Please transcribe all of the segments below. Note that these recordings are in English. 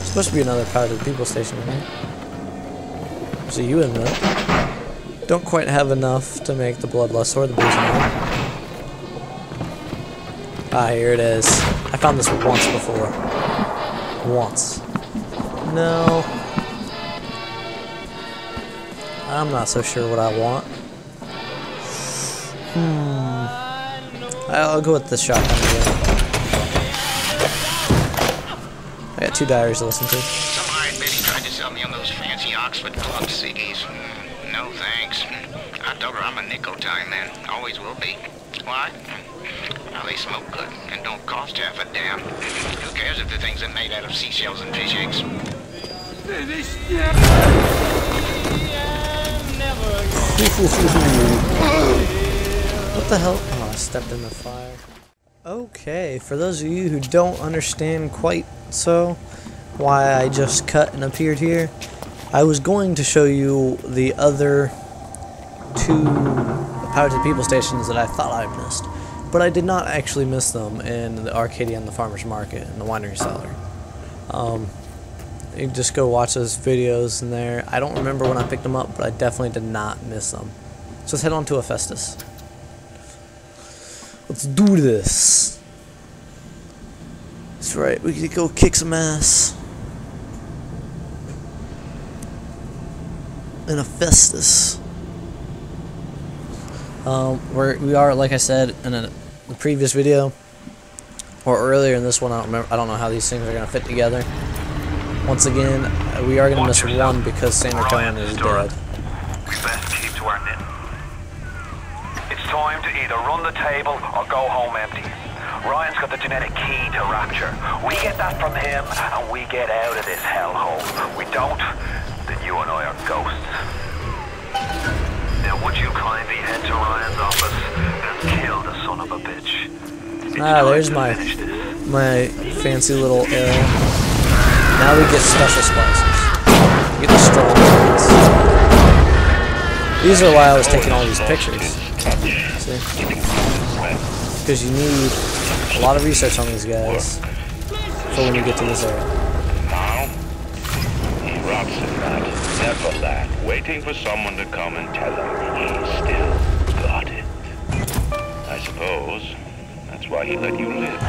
Supposed to be another Power to the People station in here. So you in there. Don't quite have enough to make the Bloodlust or the Booze now. Ah, here it is. I found this once before. Once. No. I'm not so sure what I want. I'll go with the shotgun again. I got 2 diaries to listen to. Some hired Betty tried to sell me on those fancy Oxford Club ciggies. No thanks. I told her I'm a nicotine man. Always will be. Why? Well, they smoke good and don't cost half a damn. Who cares if the things are made out of seashells and fish eggs? What the hell? Oh, I stepped in the fire. Okay, for those of you who don't understand quite so why I just cut and appeared here, I was going to show you the other 2 Power to the People stations that I thought I missed, but I did not actually miss them in the Arcadia and the Farmer's Market and the Winery Cellar. You can just go watch those videos in there. I don't remember when I picked them up, but I definitely did not miss them. So let's head on to Hephaestus. Let's do this. That's right, we could go kick some ass. In Hephaestus. We are, like I said in the previous video, or earlier in this one, I don't know how these things are going to fit together. Once again, we are going to miss one because Sandra Cohen is dead. We best keep to our knitting. It's time to either run the table or go home empty. Ryan's got the genetic key to Rapture. We get that from him and we get out of this hellhole. We don't, then you and I are ghosts. Now would you kindly head to Ryan's office and kill the son of a bitch? There's my fancy little arrow. Now we get special splicers. We get the strong ones. These are why I was taking all these pictures. See? Because you need a lot of research on these guys for when you get to this area. Now, he rocks at that, never that, waiting for someone to come and tell him he's still got it. I suppose that's why he let you live.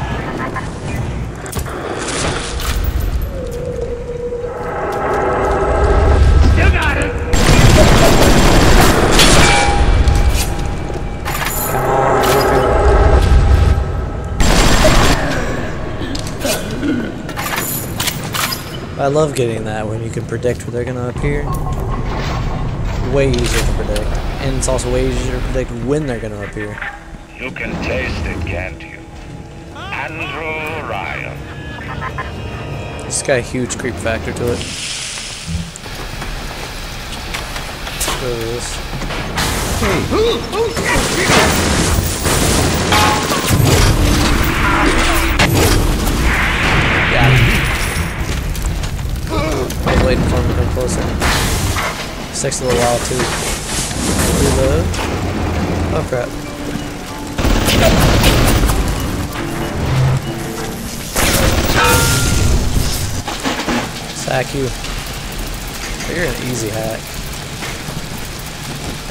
I love getting that when you can predict where they're going to appear. Way easier to predict. And it's also way easier to predict when they're going to appear. You can taste it, can't you? Andrew Ryan. This got a huge creep factor to it. There it is. Got it. I was waiting for him to come closer. 6 a little while too. Reload. Oh crap. Sack you. You're an easy hack.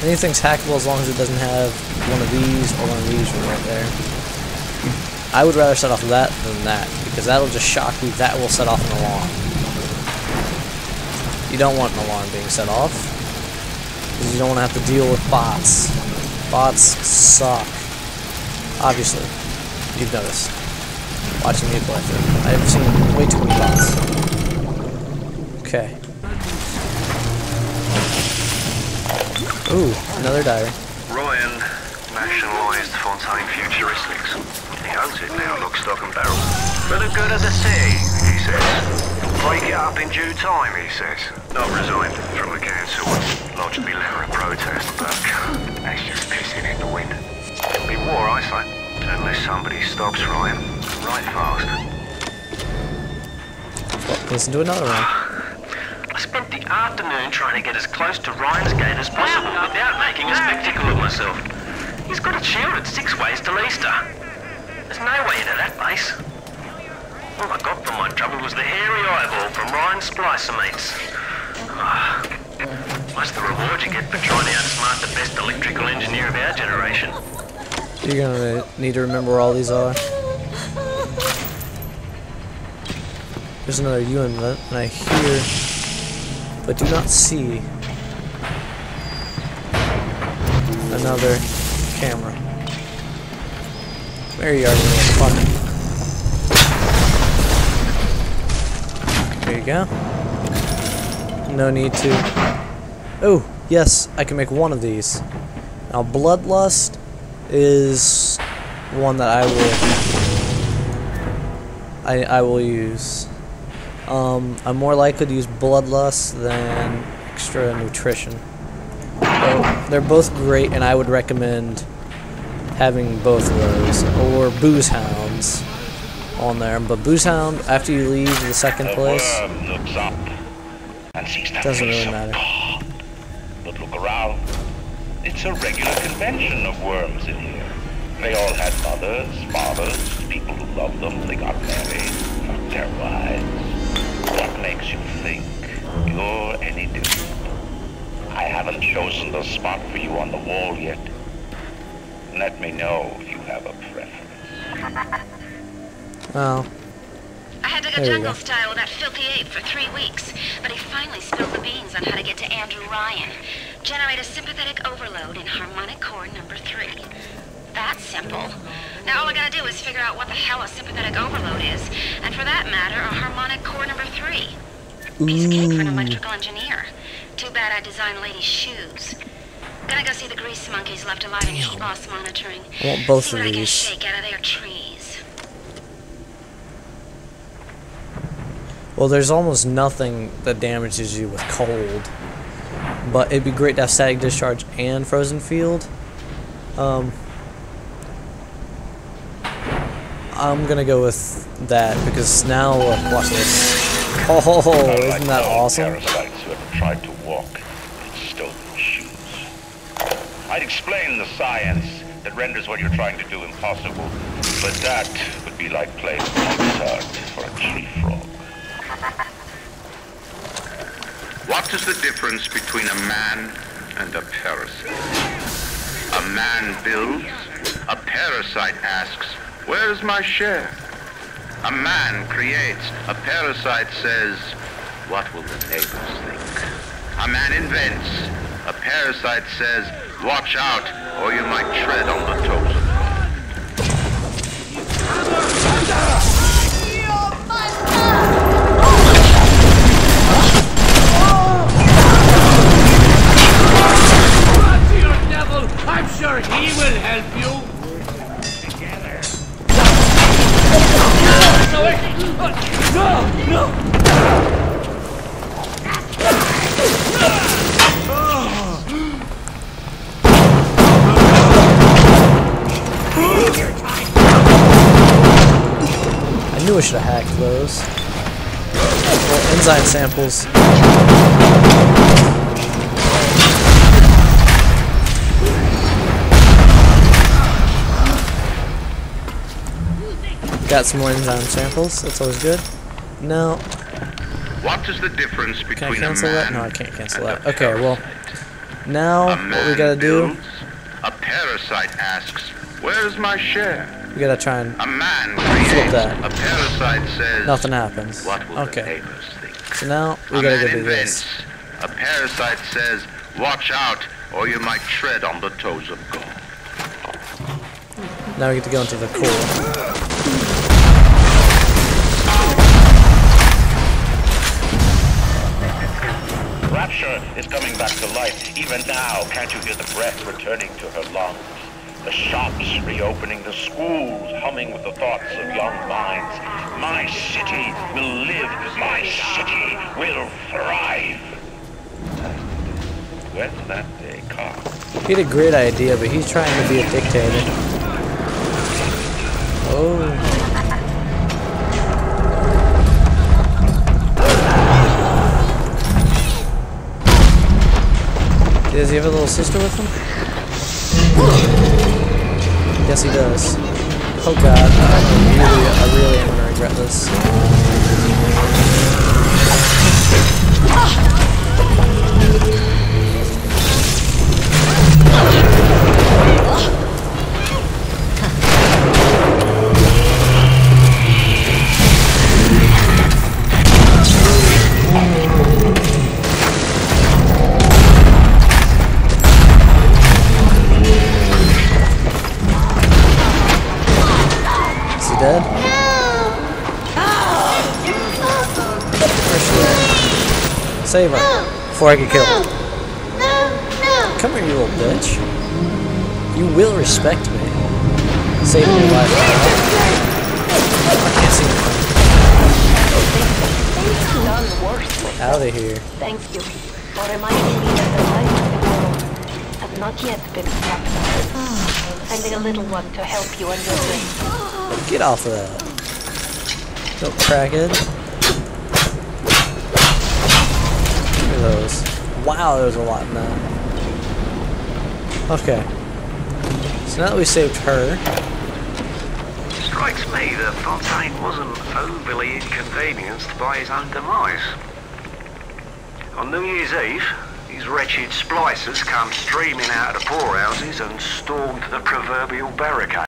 Anything's hackable as long as it doesn't have one of these or one of these right there. I would rather set off that than that, because that'll just shock you. That will set off an alarm. You don't want an alarm being set off, because you don't want to have to deal with bots. Bots suck. Obviously, you've noticed. Watching me play through. I've seen way too many bots. Okay. Ooh, another diary. Ryan nationalised Fontaine Futuristics. He owns it now, lock, stock and barrel. For the good of the city, he says. Break it up in due time, he says. Not resigned from the council. Lodged me letter of protest, but that's just pissing in the wind. It'll be war, I say. Unless somebody stops Ryan. Right fast. Well, listen to another one. I spent the afternoon trying to get as close to Ryan's gate as possible without making a spectacle of myself. He's got a chair at 6 ways till Easter. There's face. All I got from my trouble was the hairy eyeball from Ryan's Splicer mates. What's the reward you get for trying to outsmart the best electrical engineer of our generation? You're gonna need to remember where all these are. There's another UN vent, and I hear, but do not see, another camera. There you are, you little fuck. There you go. No need to. Oh, yes, I can make one of these. Now, Bloodlust is one that I will use. I'm more likely to use Bloodlust than Extra Nutrition. So they're both great, and I would recommend having both of those, or Booze Hounds on there. But Booze Hound, after you leave the second place, Looks up and sees the doesn't face really of matter. God. But look around. It's a regular convention of worms in here. They all had mothers, fathers, people who loved them. They got married, fucked their wives. What makes you think you're any different? I haven't chosen the spot for you on the wall yet. Let me know if you have a preference. Well, I had to go there you jungle go. style with that filthy ape for 3 weeks, but he finally spilled the beans on how to get to Andrew Ryan. Generate a sympathetic overload in harmonic core number 3. That's simple. Now all I gotta do is figure out what the hell a sympathetic overload is, and for that matter, a harmonic core number 3. Piece of cake for an electrical engineer. Too bad I designed ladies' shoes. Gonna go see the grease monkeys left alive in heat loss monitoring. I want both see of what I can these. shake out of their trees. Well, there's almost nothing that damages you with cold, but it'd be great to have static discharge and frozen field. I'm gonna go with that because now look, watch this. Oh, isn't that awesome? Parasites who ever tried to walk in stolen shoes. I'd explain the science that renders what you're trying to do impossible, but that would be like playing Mozart for a tree frog. What is the difference between a man and a parasite? A man builds, a parasite asks, where's my share? A man creates, a parasite says, what will the neighbors think? A man invents, a parasite says, watch out or you might tread on the toes of God. I'm sure he will help you. No! I knew I should have hacked those. Well, enzyme samples. Got some more enzyme samples. That's always good. No. What is the difference Can I between a cancel man that? No, I can't cancel and that. Okay, well. a Now, what we man gotta do, builds, a parasite asks, where's my share? we gotta try and A man flip creates, that. a parasite says, Nothing happens. what will the Okay. neighbors think? So now, we A gotta man go do invents, this. a parasite says, watch out or you might tread on the toes of God. Now we get to go into the core. Rapture is coming back to life. Even now, can't you hear the breath returning to her lungs? The shops reopening, the schools humming with the thoughts of young minds. My city will live. My city will thrive. When's that day come? He had a great idea, but he's trying to be a dictator. Oh. Does he have a little sister with him? Yes, he does. Oh god, I really am gonna regret this. Is he dead? Save her before I get killed. Come here, you little bitch. You will respect me. Saving your life. I can't see anything. Out of here. Thank you for reminding me that the life of the world has not yet been sacrificed. Sending a little one to help you on your way. Get off of that. Don't crackhead. Look at those. Wow, there's a lot in that. Okay. So now that we saved her. Strikes me that Fontaine wasn't overly inconvenienced by his own demise. On New Year's Eve, these wretched splicers come streaming out of the poorhouses and stormed the proverbial barricade.